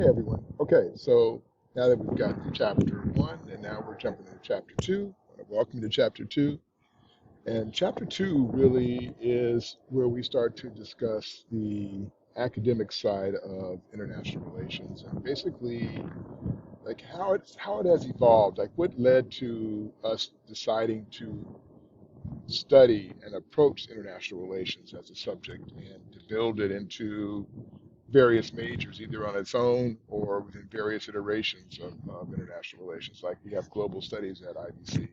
Hey everyone. Okay, so now that we've got chapter one, and now we're jumping into chapter two. I want to welcome to chapter two. And chapter two really is where we start to discuss the academic side of international relations and basically like how it has evolved, like what led to us deciding to study and approach international relations as a subject and to build it into various majors, either on its own or within various iterations of international relations. Like we have global studies at IBC.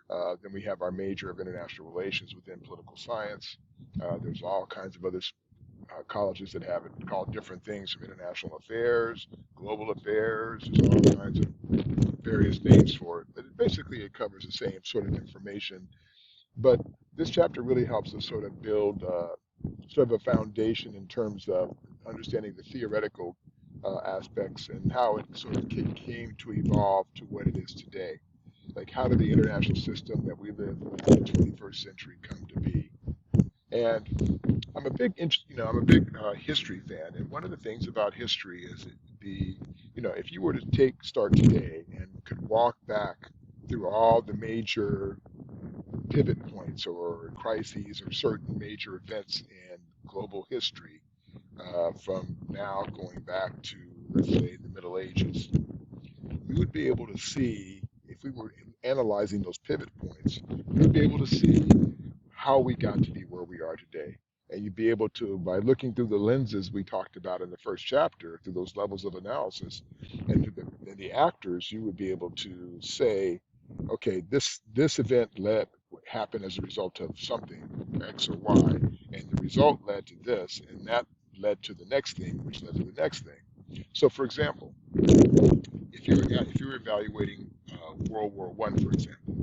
Then we have our major of international relations within political science. There's all kinds of other colleges that have it called different things from international affairs, global affairs. There's all kinds of various names for it. But basically, it covers the same sort of information. But this chapter really helps us sort of build sort of a foundation in terms of understanding the theoretical aspects and how it sort of came to evolve to what it is today. Like how did the international system that we live in the 21st century come to be? And I'm a big history fan, and one of the things about history is if you were to start today and could walk back through all the major pivot points or crises or certain major events in global history, from now going back to, let's say, the Middle Ages, we would be able to see, if we were analyzing those pivot points, we would be able to see how we got to be where we are today. And you'd be able to, by looking through the lenses we talked about in the first chapter, through those levels of analysis, and the actors, you would be able to say, okay, this event happened as a result of something X or Y, and the result led to this, and that led to the next thing, which led to the next thing. So, for example, if you're evaluating World War One, for example,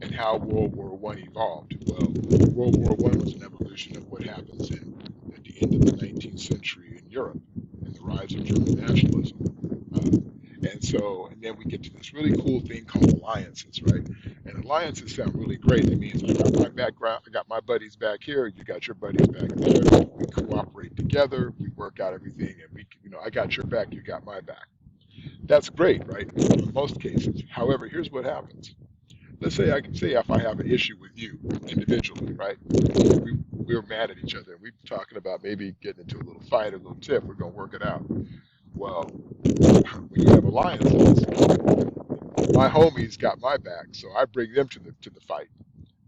and how World War One evolved, well, World War One was an evolution of what happens at the end of the 19th century in Europe and the rise of German nationalism. And then we get to this really cool thing called alliances, right? And alliances sound really great. It means I got my background, I got my buddies back here, you got your buddies back there. We cooperate together, we work out everything, and I got your back, you got my back. That's great, right? In most cases. However, here's what happens. Let's say I can say if I have an issue with you individually, right? We're mad at each other. We're talking about maybe getting into a little fight, a little tip. We're gonna work it out. Well, when you have alliances, my homies got my back, so I bring them to the fight.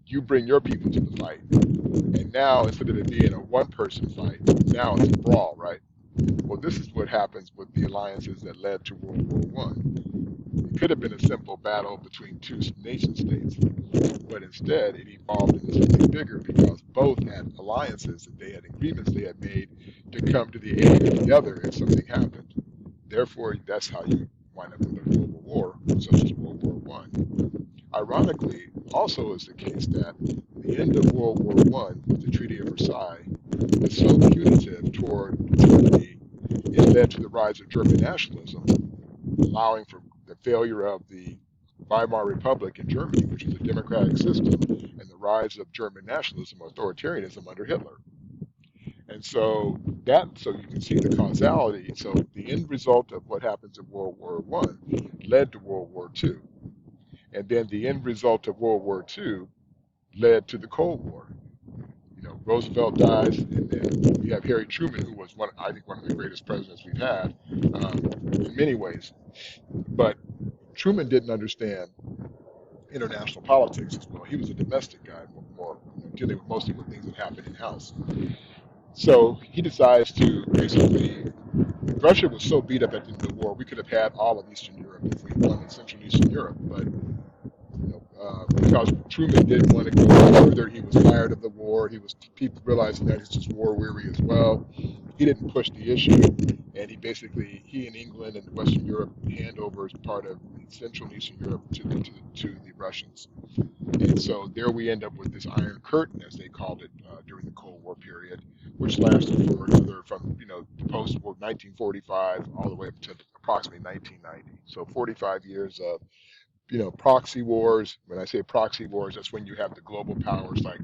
You bring your people to the fight, and now instead of it being a one-person fight, now it's a brawl, right? Well, this is what happens with the alliances that led to World War One. It could have been a simple battle between two nation states, but instead it evolved into something bigger because both had alliances that they had agreements they had made to come to the aid of the other if something happened. Therefore, that's how you wind up with a global war, such as World War One. Ironically, also is the case that the end of World War One with the Treaty of Versailles is so punitive toward Germany, it led to the rise of German nationalism, allowing for the failure of the Weimar Republic in Germany, which is a democratic system, and the rise of German nationalism, authoritarianism under Hitler. And so you can see the causality. So the end result of what happens in World War One led to World War Two, and then the end result of World War Two led to the Cold War. Roosevelt dies, and then we have Harry Truman, who was I think, one of the greatest presidents we've had in many ways. But Truman didn't understand international politics as well. He was a domestic guy, more dealing mostly with things that happened in house. So he decides to basically. Russia was so beat up at the end of the war, we could have had all of Eastern Europe if we wanted Central and Eastern Europe, but because Truman didn't want to go further. He was tired of the war. People realizing that he's just war weary as well. He didn't push the issue, and he and England and Western Europe hand over part of Central and Eastern Europe to the Russians. And so there we end up with this Iron Curtain, as they called it during the Cold War period, which lasted for from post 1945 all the way up to approximately 1990. So 45 years of proxy wars. When I say proxy wars, that's when you have the global powers like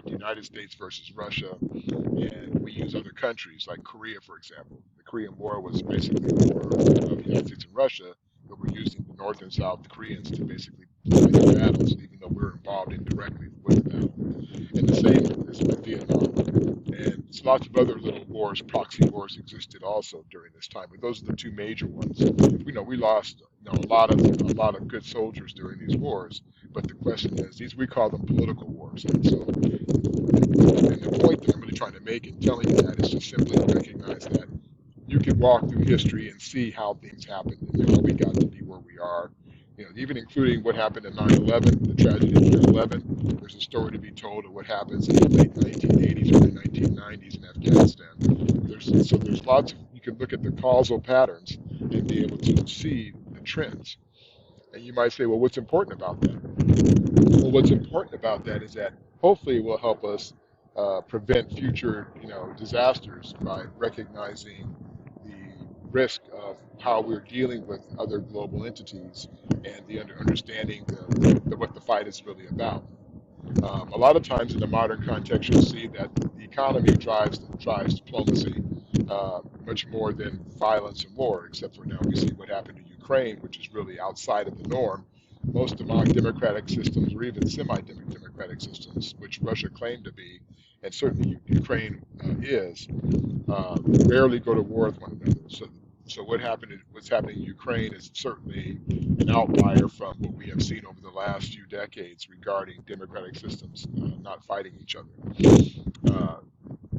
the United States versus Russia, and we use other countries like Korea, for example. The Korean War was basically a war of the United States and Russia, but we're using the North and South Koreans to basically fight the battles, even though we're involved indirectly with the battle. And the same is with Vietnam. And lots of other little wars, proxy wars existed also during this time, but those are the two major ones. We lost a lot of good soldiers during these wars, but the question is, these we call them political wars. And so, and the point that I'm really trying to make in telling you that is just simply to recognize that you can walk through history and see how things happened and how we got to be where we are. Even including what happened in 9/11, the tragedy of 9/11. There's a story to be told of what happens in the late 1980s or the 1990s in Afghanistan. There's lots of, you can look at the causal patterns and be able to see the trends. And you might say, well, what's important about that? Well, what's important about that is that hopefully it will help us prevent future, disasters by recognizing the risk of how we're dealing with other global entities and the understanding what the fight is really about. A lot of times in the modern context, you'll see that the economy drives diplomacy much more than violence and war, except for now we see what happened in Ukraine, which is really outside of the norm. Most democratic systems, or even semi-democratic systems, which Russia claimed to be, and certainly Ukraine is, rarely go to war with one another. So what's happening in Ukraine is certainly an outlier from what we have seen over the last few decades regarding democratic systems not fighting each other.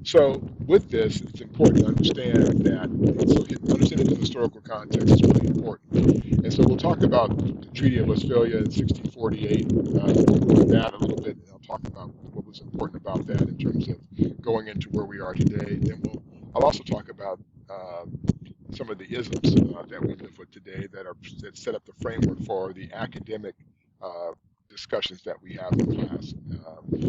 So with this, it's important to understand that, understanding the historical context is really important. And so we'll talk about the Treaty of Westphalia in 1648. We'll go into that a little bit, and I'll talk about what was important about that in terms of going into where we are today. Then I'll also talk about some of the isms that we live with today that set up the framework for the academic discussions that we have in class,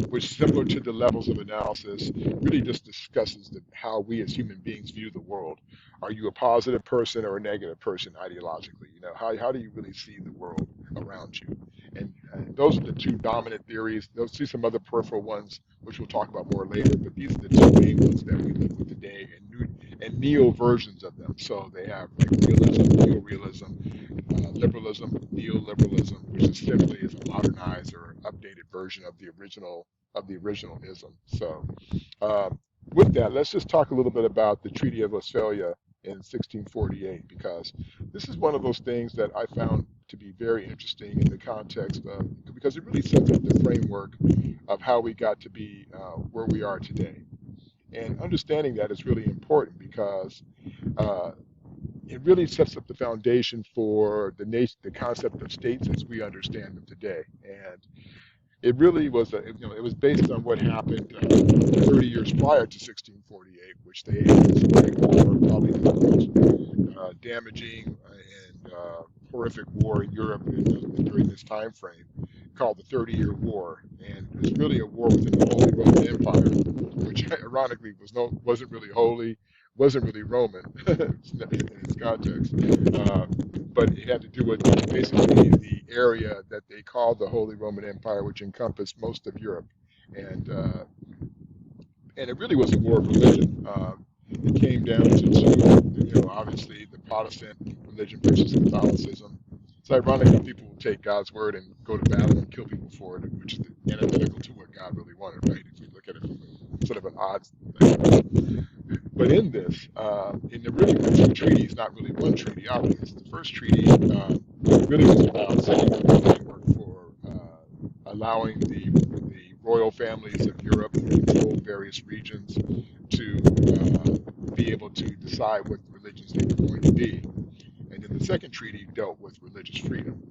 which, similar to the levels of analysis, really just discusses how we as human beings view the world. Are you a positive person or a negative person ideologically? How do you really see the world around you? And those are the two dominant theories. There'll see some other peripheral ones, which we'll talk about more later, but these are the two main ones that we live with today, and neo versions of them. So they have like realism, neorealism, liberalism, neoliberalism, which is simply is a modernized or updated version of the original ism. So with that, let's just talk a little bit about the Treaty of Westphalia in 1648, because this is one of those things that I found to be very interesting in the context of, because it really sets up the framework of how we got to be where we are today. And understanding that is really important because it really sets up the foundation for the concept of states as we understand them today. And it really was, it was based on what happened 30 years prior to 1648, which they ended this great war, probably the most damaging and horrific war in Europe during this time frame, called the 30-Year War. And it was really a war within the Holy Roman Empire, which ironically wasn't really holy, wasn't really Roman in its context, but it had to do with basically the area that they called the Holy Roman Empire, which encompassed most of Europe, and it really was a war of religion. It came down to obviously the Protestant religion versus Catholicism. It's ironic that people will take God's word and go to battle and kill people for it, which is antithetical to what God really wanted, right? If we look at it from sort of an odd thing. But in this, in the really two treaties, not really one treaty, obviously, the first treaty really was about setting up the framework for allowing the royal families of Europe who controlled various regions to be able to decide what religions they were going to be. And then the second treaty dealt with religious freedom.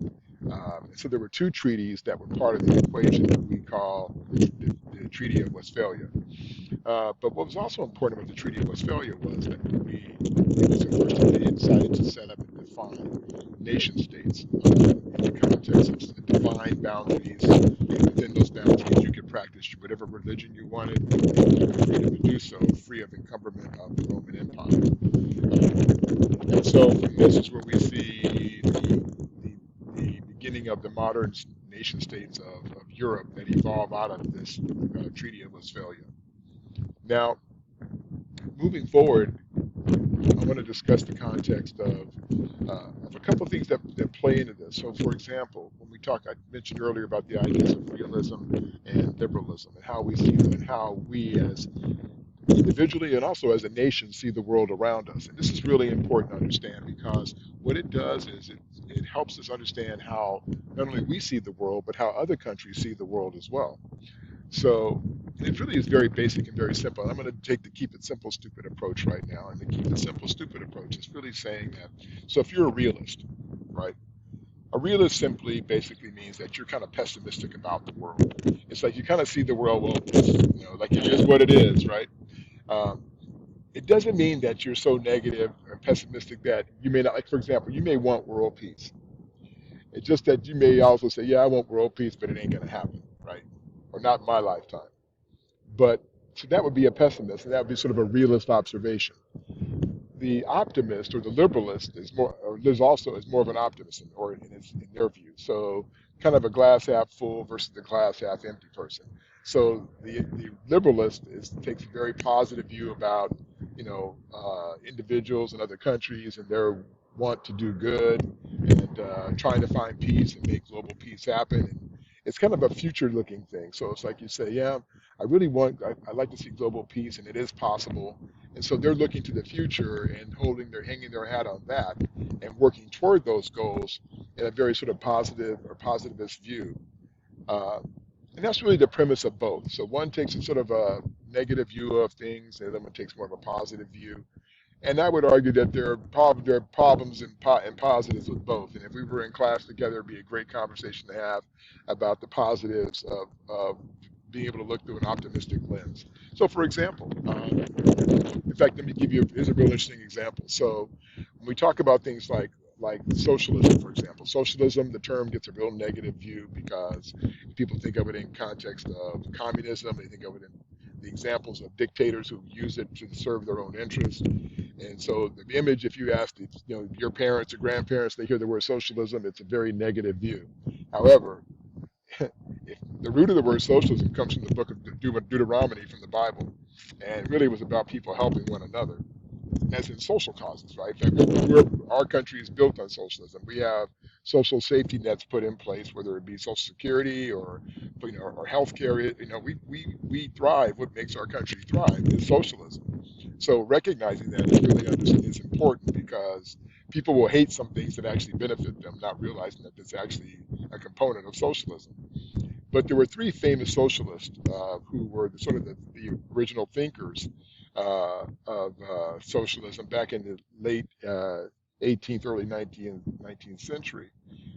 And so there were two treaties that were part of the equation that we call the Treaty of Westphalia. But what was also important about the Treaty of Westphalia was that it was the first time they decided to set up and define nation states in the context of define boundaries. And within those boundaries, you could practice whatever religion you wanted, and you were freedom to do so, free of encumberment of the Roman Empire. And so from this is where we see the beginning of the modern nation states of Europe that evolve out of this Treaty of Westphalia. Now, moving forward, I want to discuss the context of a couple of things that play into this. So, for example, when we talk, I mentioned earlier about the ideas of realism and liberalism and how we see them and how we as individually and also as a nation see the world around us. And this is really important to understand because what it does is it helps us understand how not only we see the world, but how other countries see the world as well. So it really is very basic and very simple. I'm going to take the keep it simple, stupid approach right now. And the keep it simple, stupid approach is really saying that. So if you're a realist, right? A realist simply basically means that you're kind of pessimistic about the world. It's like you kind of see the world, well, like it is what it is, right? Um, it doesn't mean that you're so negative and pessimistic that you may not, like, for example, you may want world peace. It's just that you may also say, yeah, I want world peace, but it ain't going to happen, right? Or not in my lifetime. But so that would be a pessimist, and that would be sort of a realist observation. The optimist or the liberalist is more, or lives also as more of an optimist, in their view. So kind of a glass half full versus the glass half empty person. So the liberalist takes a very positive view about individuals and other countries and their want to do good and trying to find peace and make global peace happen. And it's kind of a future looking thing. So it's like you say, yeah, I like to see global peace, and it is possible. And so they're looking to the future and hanging their hat on that and working toward those goals in a very sort of positive or positivist view. Uh, and that's really the premise of both. So one takes a sort of a negative view of things, and the other one takes more of a positive view. And I would argue that there are problems and positives with both. And if we were in class together, it'd be a great conversation to have about the positives of being able to look through an optimistic lens. So, for example, in fact, let me give you here's a real interesting example. So, when we talk about things like socialism, for example, socialism, the term gets a real negative view because people think of it in context of communism. They think of it in the examples of dictators who use it to serve their own interests. And so the image, if you ask your parents or grandparents, they hear the word socialism, it's a very negative view. However, if the root of the word socialism comes from the book of Deuteronomy from the Bible, and really was about people helping one another, as in social causes, right? In fact, our country is built on socialism. We have social safety nets put in place, whether it be Social Security or or healthcare. We thrive. What makes our country thrive is socialism. So recognizing that is important because people will hate some things that actually benefit them, not realizing that it's actually a component of socialism. But there were three famous socialists who were the original thinkers of socialism back in the late 18th, early 19th century.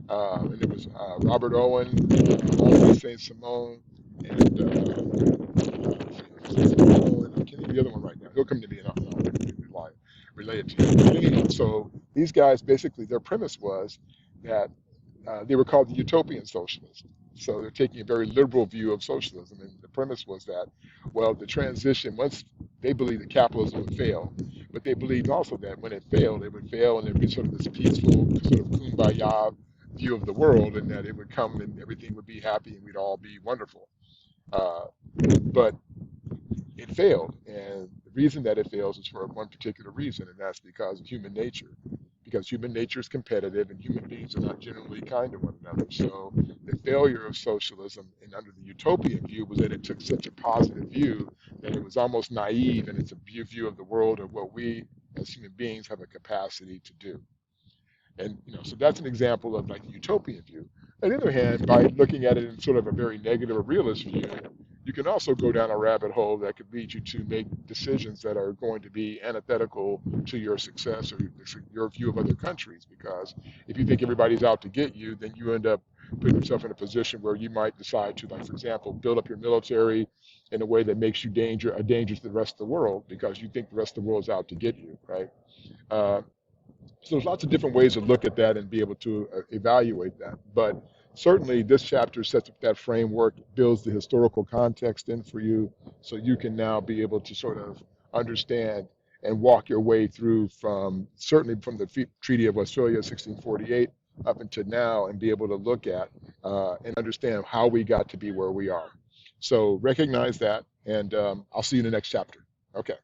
And it was Robert Owen, Henri Saint-Simon, and I can't think of the other one right now. He'll come to me and I'll relay it to you. But anyhow, so these guys basically, their premise was that they were called the utopian socialists. So they're taking a very liberal view of socialism. And the premise was that, well, the transition, once they believed that capitalism would fail, but they believed also that when it would fail and there'd be sort of this peaceful, sort of kumbaya view of the world, and that it would come and everything would be happy and we'd all be wonderful. Uh, but it failed. And the reason that it fails is for one particular reason, and that's because of human nature. Because human nature is competitive and human beings are not generally kind to one another. So the failure of socialism and under the utopian view was that it took such a positive view that it was almost naive in its view of the world of what we as human beings have a capacity to do. And so that's an example of like the utopian view. On the other hand, by looking at it in sort of a very negative or realist view, you can also go down a rabbit hole that could lead you to make decisions that are going to be antithetical to your success or your view of other countries. Because if you think everybody's out to get you, then you end up putting yourself in a position where you might decide to, like, for example, build up your military in a way that makes you a danger to the rest of the world because you think the rest of the world is out to get you, right? Uh, so there's lots of different ways to look at that and be able to evaluate that. But certainly this chapter sets up that framework, builds the historical context in for you so you can now be able to sort of understand and walk your way through certainly from the Treaty of Westphalia 1648 up until now and be able to look at and understand how we got to be where we are. So recognize that, and I'll see you in the next chapter. Okay.